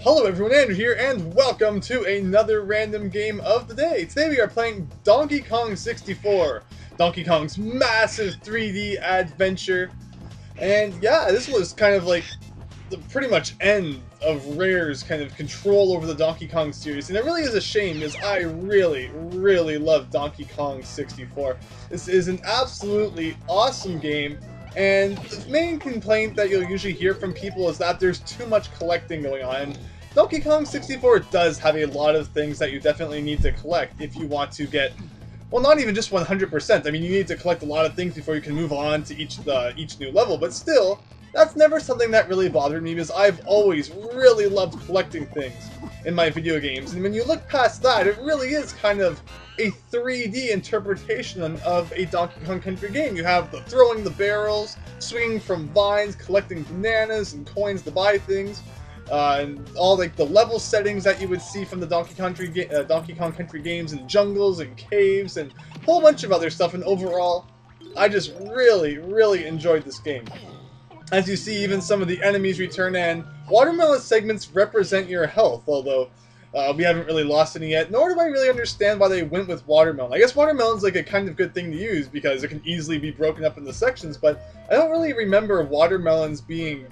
Hello everyone, Andrew here, and welcome to another random game of the day. Today we are playing Donkey Kong 64, Donkey Kong's massive 3D adventure. And yeah, this was kind of like the pretty much end of Rare's kind of control over the Donkey Kong series, and it really is a shame because I really love Donkey Kong 64. This is an absolutely awesome game. And the main complaint that you'll usually hear from people is that there's too much collecting going on. And Donkey Kong 64 does have a lot of things that you definitely need to collect if you want to get, well, not even just 100%. I mean, you need to collect a lot of things before you can move on to each new level. But still, that's never something that really bothered me because I've always really loved collecting things in my video games. And when you look past that, it really is kind of a 3D interpretation of a Donkey Kong Country game. You have the throwing the barrels, swinging from vines, collecting bananas and coins to buy things, and all like the level settings that you would see from the Donkey Kong Country games, and jungles and caves and a whole bunch of other stuff. And overall, I just really enjoyed this game. As you see, even some of the enemies return, and watermelon segments represent your health, although we haven't really lost any yet, nor do I really understand why they went with watermelon. I guess watermelon's like a kind of good thing to use because it can easily be broken up into sections, but I don't really remember watermelons being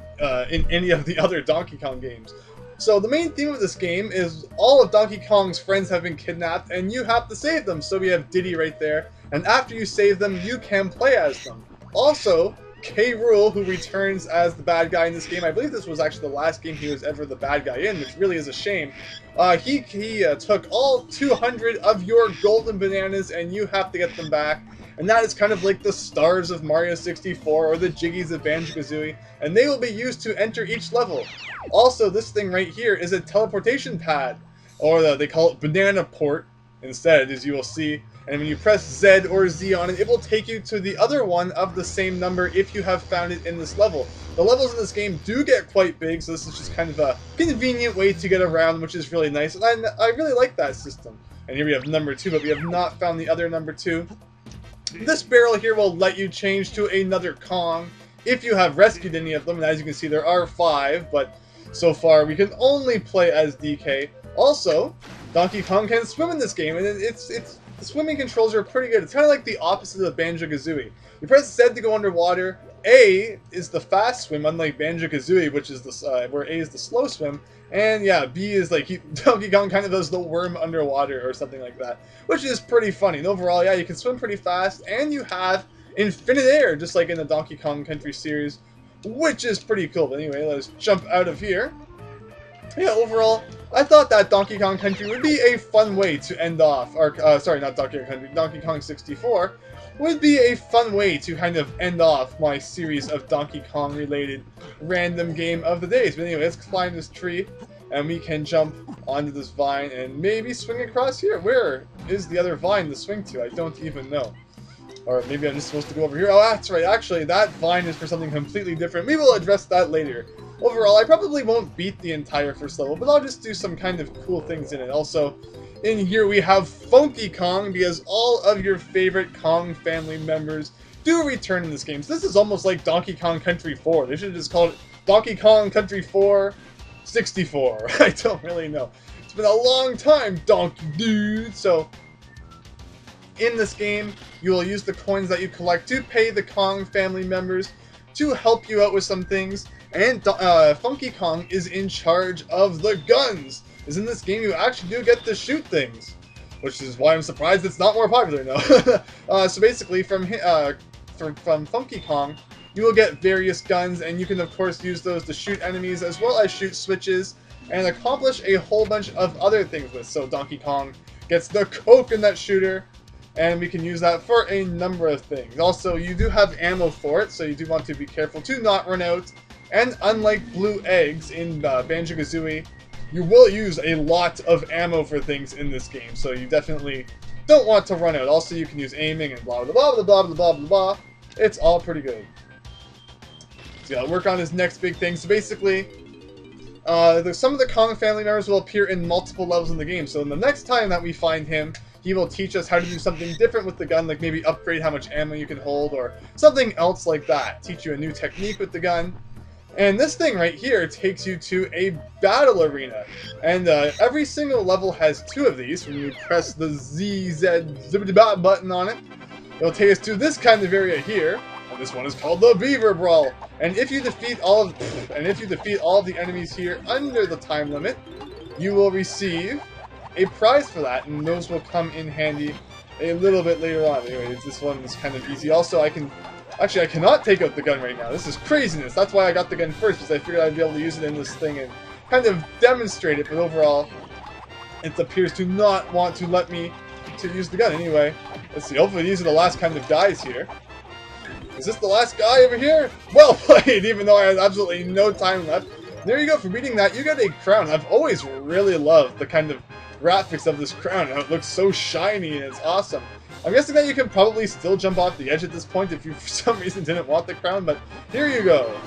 in any of the other Donkey Kong games. So the main theme of this game is all of Donkey Kong's friends have been kidnapped and you have to save them. So we have Diddy right there, and after you save them, you can play as them. Also, K. Rool, who returns as the bad guy in this game. I believe this was actually the last game he was ever the bad guy in, which really is a shame. He took all 200 of your golden bananas and you have to get them back. And that is kind of like the stars of Mario 64 or the Jiggies of Banjo-Kazooie, and they will be used to enter each level. Also, this thing right here is a teleportation pad, or they call it banana port instead, as you will see. And when you press Z or Z on it, it will take you to the other one of the same number if you have found it in this level. The levels in this game do get quite big, so this is just kind of a convenient way to get around, which is really nice. And I really like that system. And here we have number 2, but we have not found the other number 2. This barrel here will let you change to another Kong if you have rescued any of them. And as you can see, there are 5, but so far we can only play as DK. Also, Donkey Kong can swim in this game, and the swimming controls are pretty good. It's kind of like the opposite of Banjo-Kazooie. You press Z to go underwater. A is the fast swim, unlike Banjo-Kazooie, which is the where A is the slow swim. And yeah, B is like Donkey Kong kind of does the worm underwater or something like that, which is pretty funny. And overall, yeah, you can swim pretty fast, and you have infinite air, just like in the Donkey Kong Country series, which is pretty cool. But anyway, let's jump out of here. Yeah, overall, I thought that Donkey Kong Country would be a fun way to end off, or sorry, not Donkey Kong Country, Donkey Kong 64 would be a fun way to kind of end off my series of Donkey Kong related random game of the days. But anyway, let's climb this tree, and we can jump onto this vine and maybe swing across here. Where is the other vine to swing to? I don't even know. Or maybe I'm just supposed to go over here. Oh, that's right. Actually, that vine is for something completely different. We will address that later. Overall, I probably won't beat the entire first level, but I'll just do some kind of cool things in it. Also, in here we have Funky Kong, because all of your favorite Kong family members do return in this game. So this is almost like Donkey Kong Country 4. They should have just called it Donkey Kong Country 4 64. I don't really know. It's been a long time, Donkey Dude. So, in this game, you will use the coins that you collect to pay the Kong family members to help you out with some things. And Funky Kong is in charge of the guns. Because in this game, you actually do get to shoot things, which is why I'm surprised it's not more popular now. So basically, from Funky Kong, you will get various guns, and you can of course use those to shoot enemies as well as shoot switches and accomplish a whole bunch of other things with. So Donkey Kong gets the coconut shooter, and we can use that for a number of things. Also, you do have ammo for it, so you do want to be careful to not run out. And unlike blue eggs in Banjo-Kazooie, you will use a lot of ammo for things in this game, so you definitely don't want to run out. Also, you can use aiming and blah blah blah blah blah blah blah blah. It's all pretty good. So yeah, work on his next big thing. So basically, some of the Kong family members will appear in multiple levels in the game. So in the next time that we find him, he will teach us how to do something different with the gun, like maybe upgrade how much ammo you can hold or something else like that. Teach you a new technique with the gun. And this thing right here takes you to a battle arena. And every single level has 2 of these. When you press the ZZ button on it, it'll take us to this kind of area here. And this one is called the Beaver Brawl. And if you defeat all of the enemies here under the time limit, you will receive a prize for that, and those will come in handy a little bit later on. Anyway, this one is kind of easy. Also, I cannot take out the gun right now. This is craziness. That's why I got the gun first, because I figured I'd be able to use it in this thing and kind of demonstrate it, but overall, it appears to not want to let me to use the gun. Anyway, let's see. Hopefully these are the last kind of guys here. Is this the last guy over here? Well played, even though I had absolutely no time left. There you go. For beating that, you get a crown. I've always really loved the kind of graphics of this crown. It looks so shiny and it's awesome. I'm guessing that you can probably still jump off the edge at this point if you for some reason didn't want the crown, but here you go.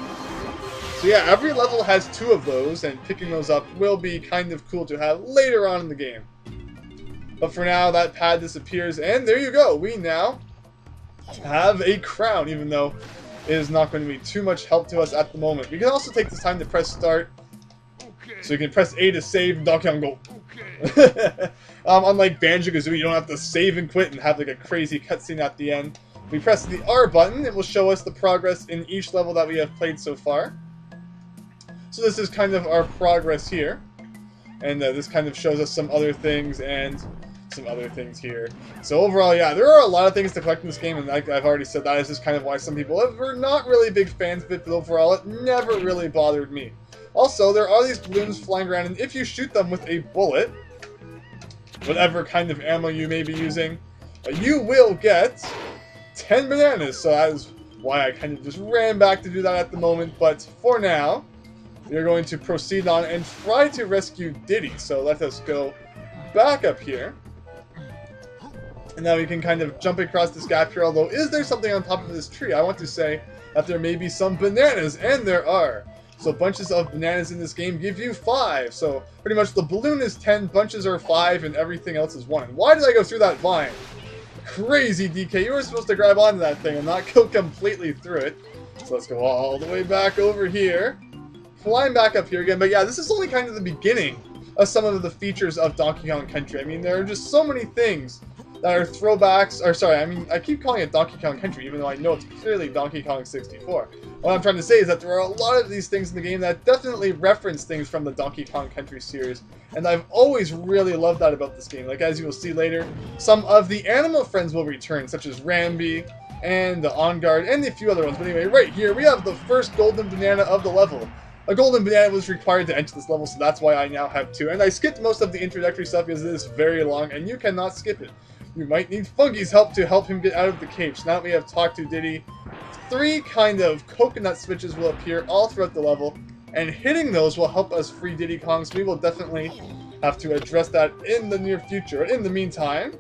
So yeah, every level has 2 of those, and picking those up will be kind of cool to have later on in the game. But for now, that pad disappears, and there you go. We now have a crown, even though it is not going to be too much help to us at the moment. We can also take this time to press start. So you can press A to save, and Donkey Kong go. Unlike Banjo-Kazooie, you don't have to save and quit and have like a crazy cutscene at the end. If we press the R button, it will show us the progress in each level that we have played so far. So this is kind of our progress here. And this kind of shows us some other things and some other things here. So overall, yeah, there are a lot of things to collect in this game, and like I've already said, that is just kind of why some people were not really big fans of it, but overall, it never really bothered me. Also, there are these balloons flying around, and if you shoot them with a bullet, whatever kind of ammo you may be using, you will get 10 bananas. So that is why I kind of just ran back to do that at the moment. But for now, we're going to proceed on and try to rescue Diddy. So let us go back up here. And now we can kind of jump across this gap here. Although, is there something on top of this tree? I want to say that there may be some bananas, and there are. So bunches of bananas in this game give you 5. So pretty much the balloon is 10, bunches are 5, and everything else is 1. And why did I go through that vine? Crazy, DK. You were supposed to grab onto that thing and not go completely through it. So let's go all the way back over here. Flying back up here again. But yeah, this is only kind of the beginning of some of the features of Donkey Kong Country. I mean, there are just so many things that are throwbacks, or sorry, I mean, I keep calling it Donkey Kong Country, even though I know it's clearly Donkey Kong 64. What I'm trying to say is that there are a lot of these things in the game that definitely reference things from the Donkey Kong Country series, and I've always really loved that about this game. Like, as you will see later, some of the animal friends will return, such as Rambi, and the On Guard, and a few other ones. But anyway, right here, we have the first golden banana of the level. A golden banana was required to enter this level, so that's why I now have 2. And I skipped most of the introductory stuff because it is very long, and you cannot skip it. You might need Funky's help to help him get out of the cage. So now that we have talked to Diddy, 3 kind of coconut switches will appear all throughout the level, and hitting those will help us free Diddy Kong, so we will definitely have to address that in the near future. In the meantime,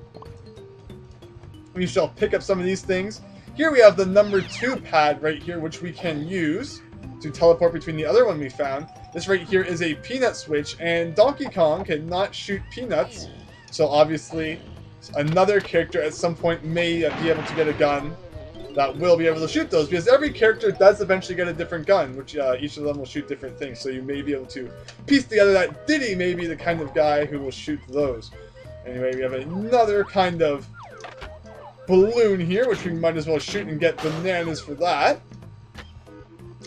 we shall pick up some of these things. Here we have the number 2 pad right here, which we can use to teleport between the other one we found. This right here is a peanut switch, and Donkey Kong cannot shoot peanuts, so obviously another character at some point may be able to get a gun that will be able to shoot those, because every character does eventually get a different gun, which each of them will shoot different things, so you may be able to piece together that Diddy may be the kind of guy who will shoot those. Anyway, we have another kind of balloon here, which we might as well shoot and get bananas for that.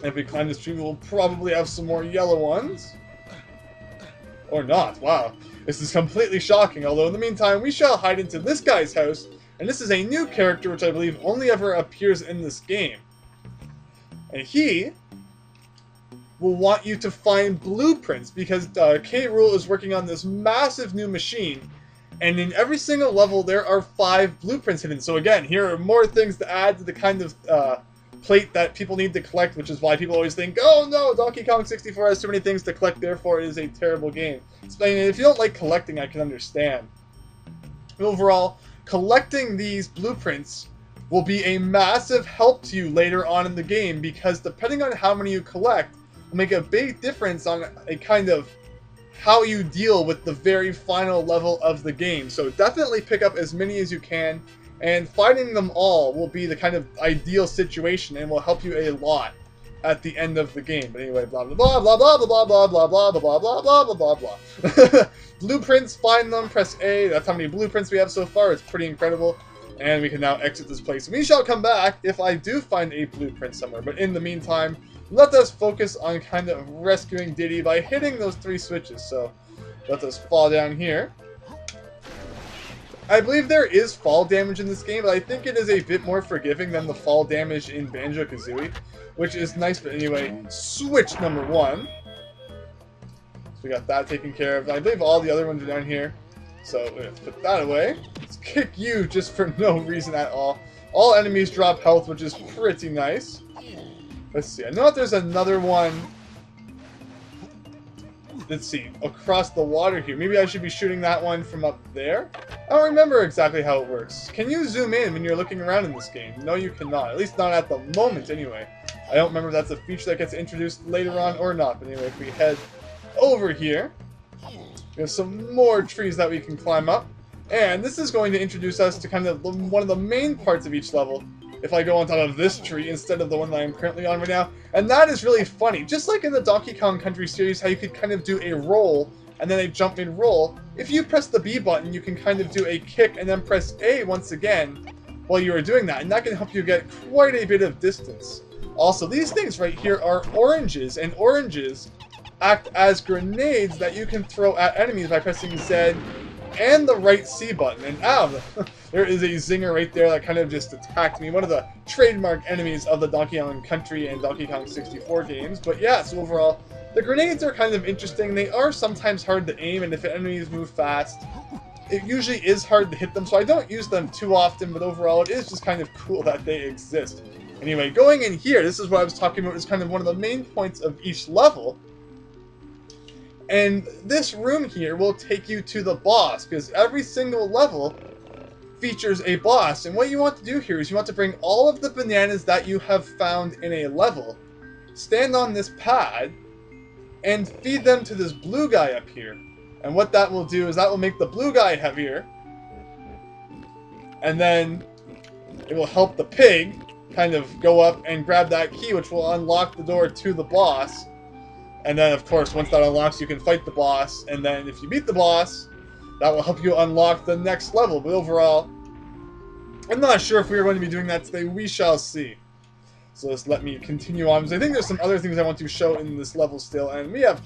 If we climb this tree, we'll probably have some more yellow ones. Or not, wow. This is completely shocking, although in the meantime, we shall hide into this guy's house, and this is a new character which I believe only ever appears in this game. And he will want you to find blueprints, because K. Rool is working on this massive new machine, and in every single level there are 5 blueprints hidden. So again, here are more things to add to the kind of plate that people need to collect, which is why people always think, oh no, Donkey Kong 64 has too many things to collect, therefore it is a terrible game. I mean, if you don't like collecting, I can understand. But overall, collecting these blueprints will be a massive help to you later on in the game, because depending on how many you collect will make a big difference on a kind of how you deal with the very final level of the game. So definitely pick up as many as you can, and finding them all will be the kind of ideal situation and will help you a lot. at the end of the game. But anyway, blah blah blah blah blah blah blah blah blah blah blah blah blah blah blah blah. Blueprints, find them, press A. That's how many blueprints we have so far. It's pretty incredible. And we can now exit this place. We shall come back if I do find a blueprint somewhere. But in the meantime, let us focus on kind of rescuing Diddy by hitting those 3 switches. So let us fall down here. I believe there is fall damage in this game, but I think it is a bit more forgiving than the fall damage in Banjo-Kazooie, which is nice. But anyway, switch number 1. So we got that taken care of. I believe all the other ones are down here. So let's put that away. Let's kick you just for no reason at all. All enemies drop health, which is pretty nice. Let's see. I know that there's another one. Let's see. Across the water here. Maybe I should be shooting that one from up there? I don't remember exactly how it works. Can you zoom in when you're looking around in this game? No, you cannot. At least not at the moment, anyway. I don't remember if that's a feature that gets introduced later on or not. But anyway, if we head over here, we have some more trees that we can climb up. And this is going to introduce us to kind of one of the main parts of each level. If I go on top of this tree instead of the one that I'm currently on right now. And that is really funny. Just like in the Donkey Kong Country series, how you could kind of do a roll and then a jump and roll. If you press the B button, you can kind of do a kick and then press A once again while you are doing that. And that can help you get quite a bit of distance. Also, these things right here are oranges. And oranges act as grenades that you can throw at enemies by pressing Z and the right C button. And ow, there is a zinger right there that kind of just attacked me. One of the trademark enemies of the Donkey Kong Country and Donkey Kong 64 games. But yeah, so overall, the grenades are kind of interesting. They are sometimes hard to aim, and if enemies move fast, it usually is hard to hit them. So I don't use them too often, but overall, it is just kind of cool that they exist. Anyway, going in here, this is what I was talking about, is kind of one of the main points of each level. And this room here will take you to the boss, because every single level features a boss. And what you want to do here is you want to bring all of the bananas that you have found in a level, stand on this pad, and feed them to this blue guy up here. And what that will do is that will make the blue guy heavier, and then it will help the pig kind of go up and grab that key, which will unlock the door to the boss. And then, of course, once that unlocks, you can fight the boss. And then if you beat the boss, that will help you unlock the next level. But overall, I'm not sure if we are going to be doing that today. We shall see. So just let me continue on, because I think there's some other things I want to show in this level still. And we have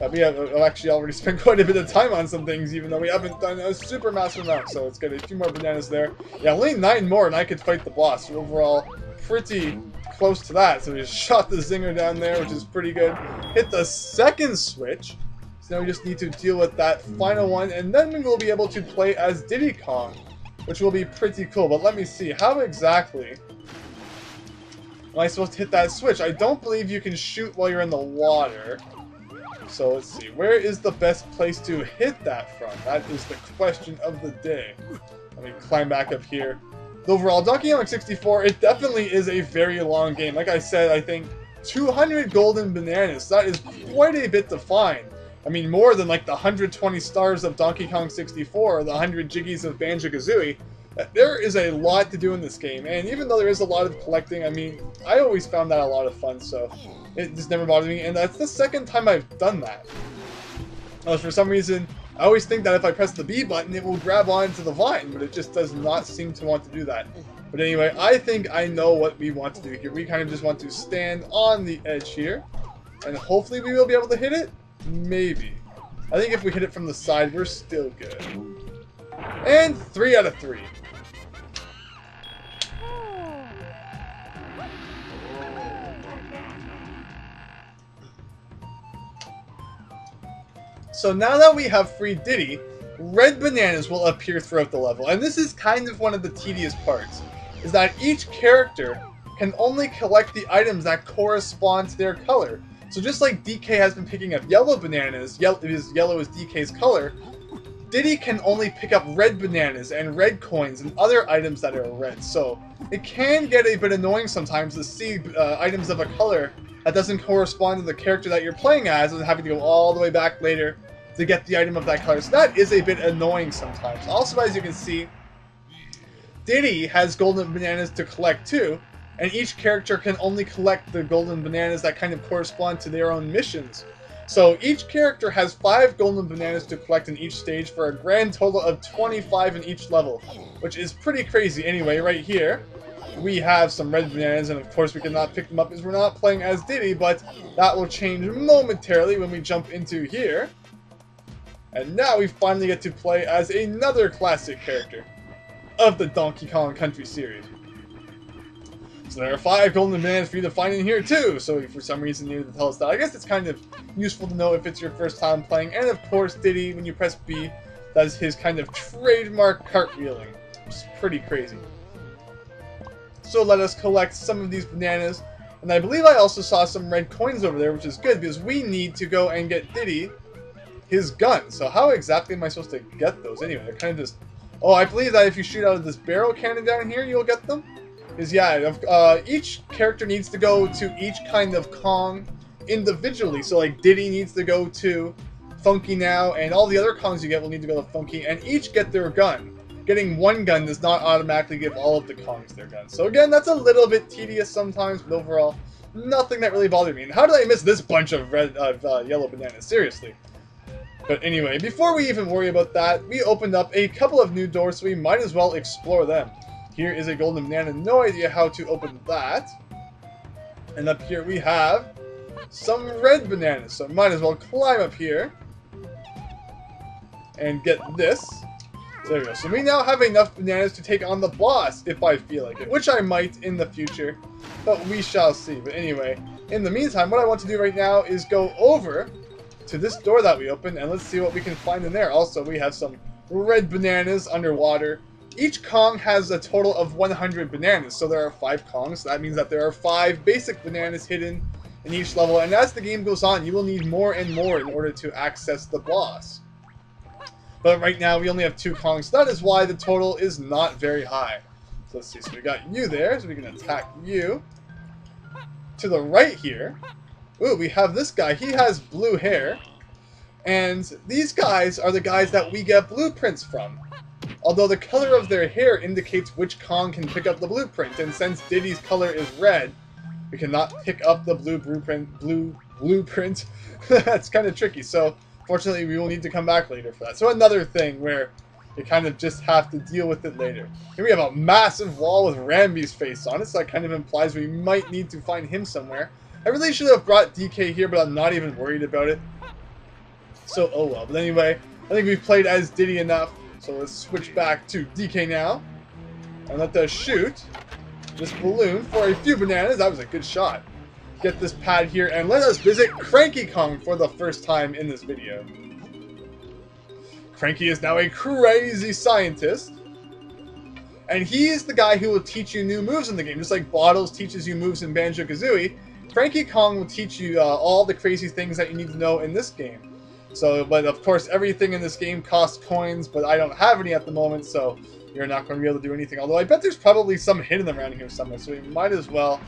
actually already spent quite a bit of time on some things, even though we haven't done a super massive amount. So let's get a few more bananas there. Yeah, only 9 more and I could fight the boss. So overall, pretty close to that. So we just shot the zinger down there, which is pretty good. Hit the second switch. So now we just need to deal with that final one, and then we will be able to play as Diddy Kong, which will be pretty cool. But let me see, how exactly am I supposed to hit that switch? I don't believe you can shoot while you're in the water. So let's see, where is the best place to hit that from? That is the question of the day. Let me climb back up here. Overall, Donkey Kong 64, it definitely is a very long game. Like I said, I think 200 golden bananas. That is quite a bit to find. I mean, more than like the 120 stars of Donkey Kong 64 or the 100 Jiggies of Banjo-Kazooie. There is a lot to do in this game, and even though there is a lot of collecting, I mean, I always found that a lot of fun, so it just never bothered me, and that's the second time I've done that. For some reason, I always think that if I press the B button, it will grab onto the vine, but it just does not seem to want to do that. But anyway, I think I know what we want to do here. We kind of just want to stand on the edge here, and hopefully we will be able to hit it? Maybe. I think if we hit it from the side, we're still good. And 3 out of 3. So now that we have free Diddy, red bananas will appear throughout the level. And this is kind of one of the tedious parts, is that each character can only collect the items that correspond to their color. So just like DK has been picking up yellow bananas, yellow is DK's color, Diddy can only pick up red bananas and red coins and other items that are red. So it can get a bit annoying sometimes to see items of a color that doesn't correspond to the character that you're playing as, and having to go all the way back later to get the item of that color. So that is a bit annoying sometimes. Also, as you can see, Diddy has golden bananas to collect too, and each character can only collect the golden bananas that kind of correspond to their own missions. So each character has 5 golden bananas to collect in each stage for a grand total of 25 in each level, which is pretty crazy. Anyway, right here, we have some red bananas, and of course we cannot pick them up because we're not playing as Diddy, but that will change momentarily when we jump into here. And now we finally get to play as another classic character of the Donkey Kong Country series. So there are 5 golden bananas for you to find in here too, so if for some reason you need to tell us that, I guess it's kind of useful to know if it's your first time playing. And of course Diddy, when you press B, does his kind of trademark cartwheeling, which is pretty crazy. So let us collect some of these bananas, and I believe I also saw some red coins over there, which is good because we need to go and get Diddy his gun. So how exactly am I supposed to get those anyway? They're kind of just... Oh, I believe that if you shoot out of this barrel cannon down here, you'll get them? Because, yeah, each character needs to go to each kind of Kong individually. So, like, Diddy needs to go to Funky now, and all the other Kongs you get will need to go to Funky, and each get their gun. Getting one gun does not automatically give all of the Kongs their guns. So, again, that's a little bit tedious sometimes, but overall, nothing that really bothered me. And how did I miss this bunch of yellow bananas? Seriously. But anyway, before we even worry about that, we opened up a couple of new doors, so we might as well explore them. Here is a golden banana, no idea how to open that. And up here we have some red bananas, so I might as well climb up here and get this. So there we go. So we now have enough bananas to take on the boss if I feel like it, which I might in the future, but we shall see. But anyway, in the meantime, what I want to do right now is go over to this door that we opened, and let's see what we can find in there. Also, we have some red bananas underwater. Each Kong has a total of 100 bananas, so there are 5 Kongs. So that means that there are 5 basic bananas hidden in each level, and as the game goes on, you will need more and more in order to access the boss. But right now, we only have 2 Kongs, so that is why the total is not very high. So let's see, so we got you there, so we can attack you. To the right here, ooh, we have this guy. He has blue hair, and these guys are the guys that we get blueprints from. Although the color of their hair indicates which Kong can pick up the blueprint, and since Diddy's color is red, we cannot pick up the blueprint. That's kind of tricky, so fortunately we will need to come back later for that. So another thing where you kind of just have to deal with it later. Here we have a massive wall with Rambi's face on it, so that kind of implies we might need to find him somewhere. I really should have brought DK here, but I'm not even worried about it. So, oh well. But anyway, I think we've played as Diddy enough. So let's switch back to DK now. And let us shoot this balloon for a few bananas. That was a good shot. Get this pad here and let us visit Cranky Kong for the first time in this video. Cranky is now a crazy scientist. And he is the guy who will teach you new moves in the game. Just like Bottles teaches you moves in Banjo-Kazooie, Cranky Kong will teach you all the crazy things that you need to know in this game. So, but of course, everything in this game costs coins, but I don't have any at the moment, so you're not going to be able to do anything. Although I bet there's probably some hidden around here somewhere, so we might as well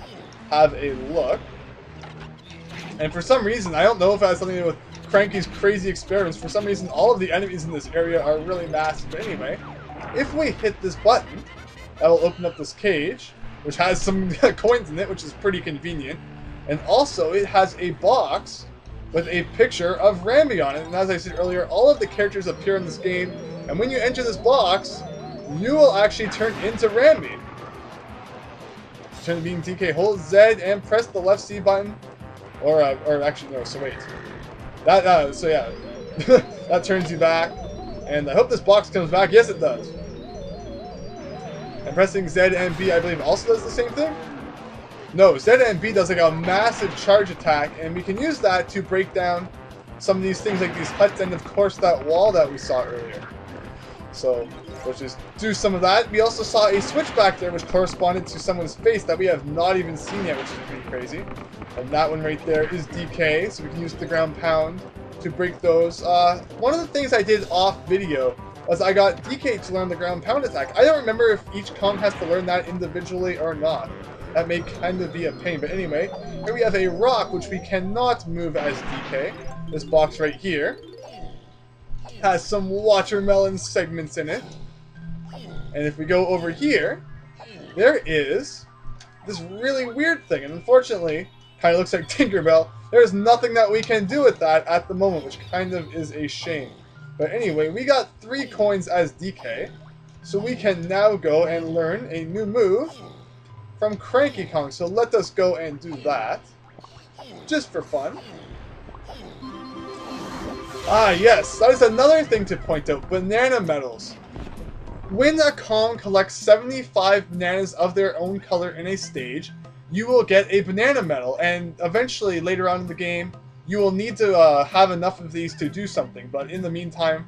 have a look. And for some reason, I don't know if it has something to do with Cranky's crazy experiments, for some reason all of the enemies in this area are really massive. But anyway, if we hit this button, that will open up this cage, which has some coins in it, which is pretty convenient. And also, it has a box with a picture of Rambi on it. And as I said earlier, all of the characters appear in this game, and when you enter this box, you will actually turn into Rambi. To turn to being DK, hold Z and press the left C button. Or actually, no, so wait. So yeah, that turns you back. And I hope this box comes back. Yes, it does. And pressing Z and B, I believe, also does the same thing? No, Z and B does like a massive charge attack, and we can use that to break down some of these things like these huts and of course that wall that we saw earlier. So let's just do some of that. We also saw a switch back there which corresponded to someone's face that we have not even seen yet, which is pretty crazy. And that one right there is DK, so we can use the ground pound to break those. One of the things I did off video was I got DK to learn the ground pound attack. I don't remember if each Kong has to learn that individually or not. That may kind of be a pain, but anyway, here we have a rock which we cannot move as DK. This box right here has some watermelon segments in it. And if we go over here, there is this really weird thing, and unfortunately, kind of looks like Tinkerbell. There's nothing that we can do with that at the moment, which kind of is a shame. But anyway, we got 3 coins as DK, so we can now go and learn a new move from Cranky Kong. So let us go and do that, just for fun. Ah yes, that is another thing to point out, banana medals. When a Kong collects 75 bananas of their own color in a stage, you will get a banana medal, and eventually later on in the game, you will need to have enough of these to do something, but in the meantime,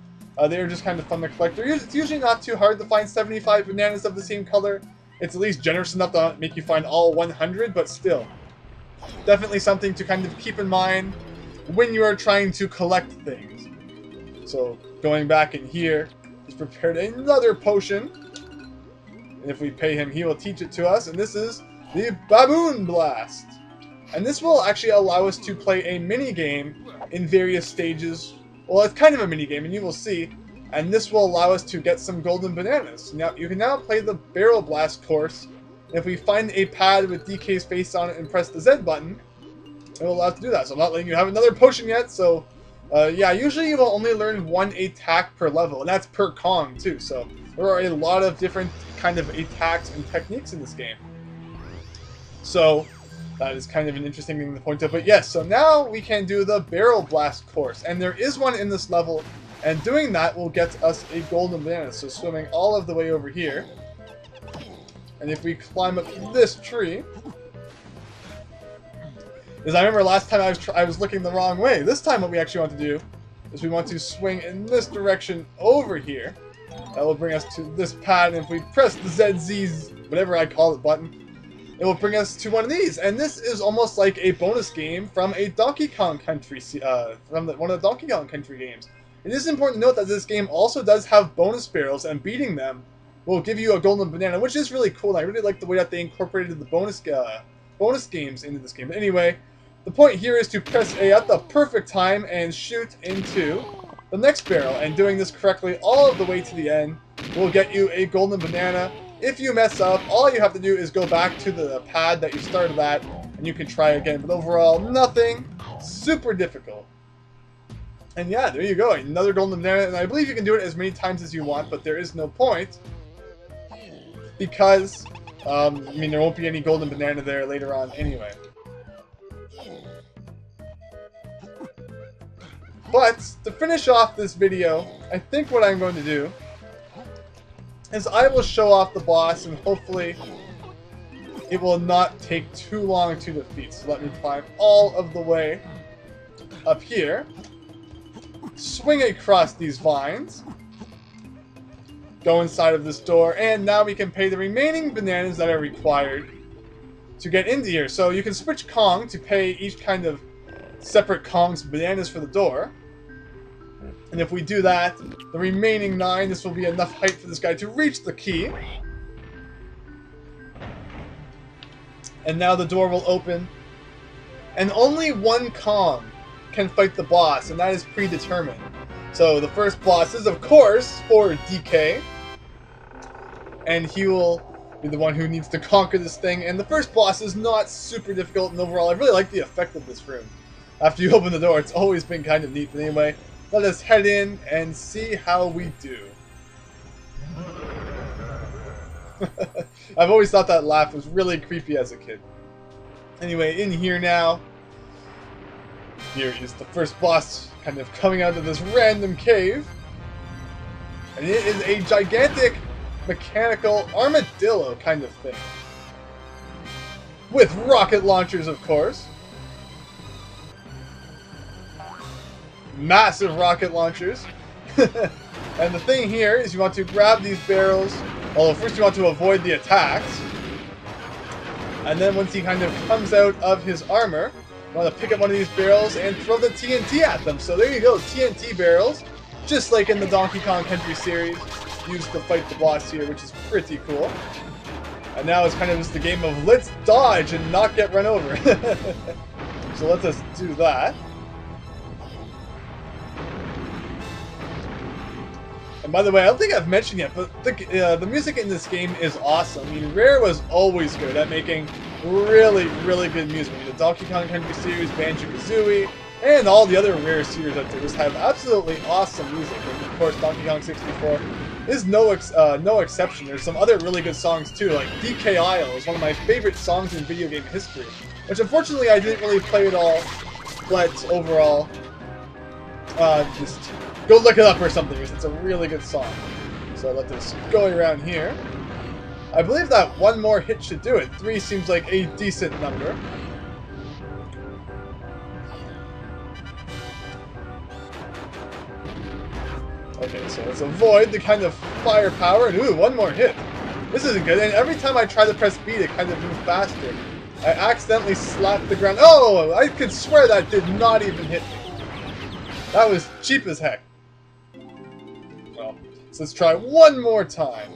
they're just kind of fun to collect. It's usually not too hard to find 75 bananas of the same color. It's at least generous enough to make you find all 100, but still. Definitely something to kind of keep in mind when you are trying to collect things. So, going back in here, he's prepared another potion. And if we pay him, he will teach it to us, and this is the Baboon Blast. And this will actually allow us to play a mini-game in various stages. Well, it's kind of a mini-game, and you will see. And this will allow us to get some golden bananas. Now, you can now play the Barrel Blast course. And if we find a pad with DK's face on it and press the Z button, it will allow us to do that. So I'm not letting you have another potion yet, so... yeah, usually you will only learn 1 attack per level, and that's per Kong, too. So there are a lot of different kind of attacks and techniques in this game. So... that is kind of an interesting thing to point out. But yes, so now we can do the Barrel Blast course. And there is one in this level. And doing that will get us a golden banana. So swimming all of the way over here. And if we climb up this tree... because I remember last time I was looking the wrong way. This time what we actually want to do is we want to swing in this direction over here. That will bring us to this pad. And if we press the ZZ's, whatever I call it, button... it will bring us to one of these, and this is almost like a bonus game from a Donkey Kong Country, one of the Donkey Kong Country games. It is important to note that this game also does have bonus barrels, and beating them will give you a golden banana, which is really cool. I really like the way that they incorporated the bonus games into this game. But anyway, the point here is to press A at the perfect time and shoot into the next barrel, and doing this correctly all of the way to the end will get you a golden banana. If you mess up, all you have to do is go back to the pad that you started at, and you can try again. But overall, nothing super difficult. And yeah, there you go, another golden banana, and I believe you can do it as many times as you want, but there is no point, because, I mean, there won't be any golden banana there later on anyway. But, to finish off this video, I think what I'm going to do is I will show off the boss, and hopefully it will not take too long to defeat. So let me climb all of the way up here, swing across these vines, go inside of this door, and now we can pay the remaining bananas that are required to get into here. So you can switch Kong to pay each kind of separate Kong's bananas for the door. And if we do that, the remaining 9, this will be enough height for this guy to reach the key. And now the door will open. And only one Kong can fight the boss, and that is predetermined. So the first boss is, of course, for DK. And he will be the one who needs to conquer this thing. And the first boss is not super difficult, and overall, I really like the effect of this room. After you open the door, it's always been kind of neat. But anyway... let us head in and see how we do. I've always thought that laugh was really creepy as a kid. Anyway, in here now. Here is the first boss kind of coming out of this random cave. And it is a gigantic mechanical armadillo kind of thing. With rocket launchers, of course. Massive rocket launchers. And the thing here is you want to grab these barrels. Although first you want to avoid the attacks. And then once he kind of comes out of his armor, you want to pick up one of these barrels and throw the TNT at them. So there you go, TNT barrels. Just like in the Donkey Kong Country series, used to fight the boss here, which is pretty cool. And now it's kind of just the game of let's dodge and not get run over. So let us do that. And by the way, I don't think I've mentioned yet, but the music in this game is awesome. I mean, Rare was always good at making really, really good music. I mean, the Donkey Kong Country series, Banjo-Kazooie, and all the other Rare series out there just have absolutely awesome music. And of course, Donkey Kong 64 is no exception. There's some other really good songs too, like DK Isle is one of my favorite songs in video game history, which unfortunately I didn't really play at all, but overall, just go look it up or something, because it's a really good song. So I let this go around here. I believe that one more hit should do it. 3 seems like a decent number. Okay, so let's avoid the kind of firepower, and ooh, one more hit. This isn't good, and every time I try to press B to kind of move faster, I accidentally slap the ground. Oh, I could swear that did not even hit me. That was cheap as heck. Well, so let's try one more time.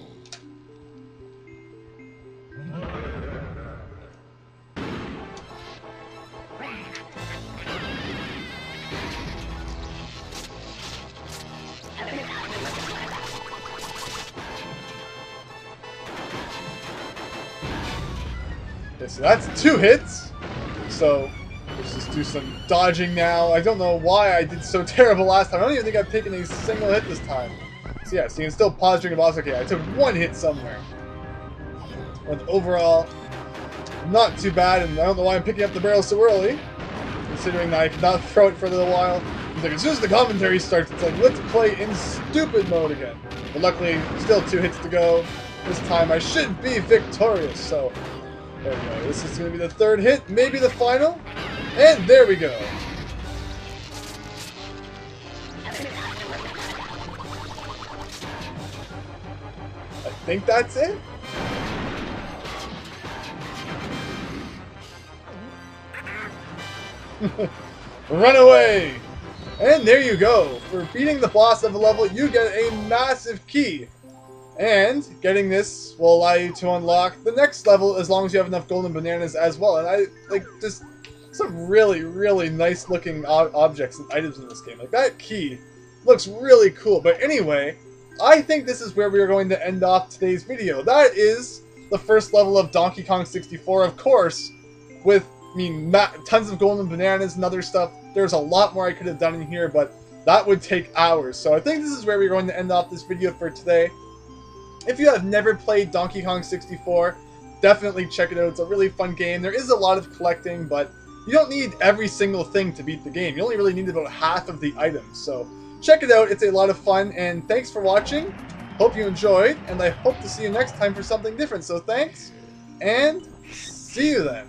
Okay, so that's 2 hits. So let's just do some dodging now. I don't know why I did so terrible last time. I don't even think I've taken a single hit this time. So yeah, so you can still pause during the boss. Okay, I took 1 hit somewhere. But overall, not too bad, and I don't know why I'm picking up the barrel so early, considering that I could not throw it for a little while. It's like, as soon as the commentary starts, it's like, let's play in stupid mode again. But luckily, still 2 hits to go. This time I should be victorious, so there we go. This is going to be the 3rd hit, maybe the final, and there we go. I think that's it. Run away! And there you go. For beating the boss of a level, you get a massive key. And getting this will allow you to unlock the next level as long as you have enough golden bananas as well. And I like just some really, really nice looking objects and items in this game. Like that key looks really cool. But anyway, I think this is where we are going to end off today's video. That is the first level of Donkey Kong 64, of course, with tons of golden bananas and other stuff. There's a lot more I could have done in here, but that would take hours. So I think this is where we're going to end off this video for today. If you have never played Donkey Kong 64, definitely check it out. It's a really fun game. There is a lot of collecting, but you don't need every single thing to beat the game. You only really need about half of the items. So check it out. It's a lot of fun, and thanks for watching. Hope you enjoyed, and I hope to see you next time for something different. So thanks, and see you then.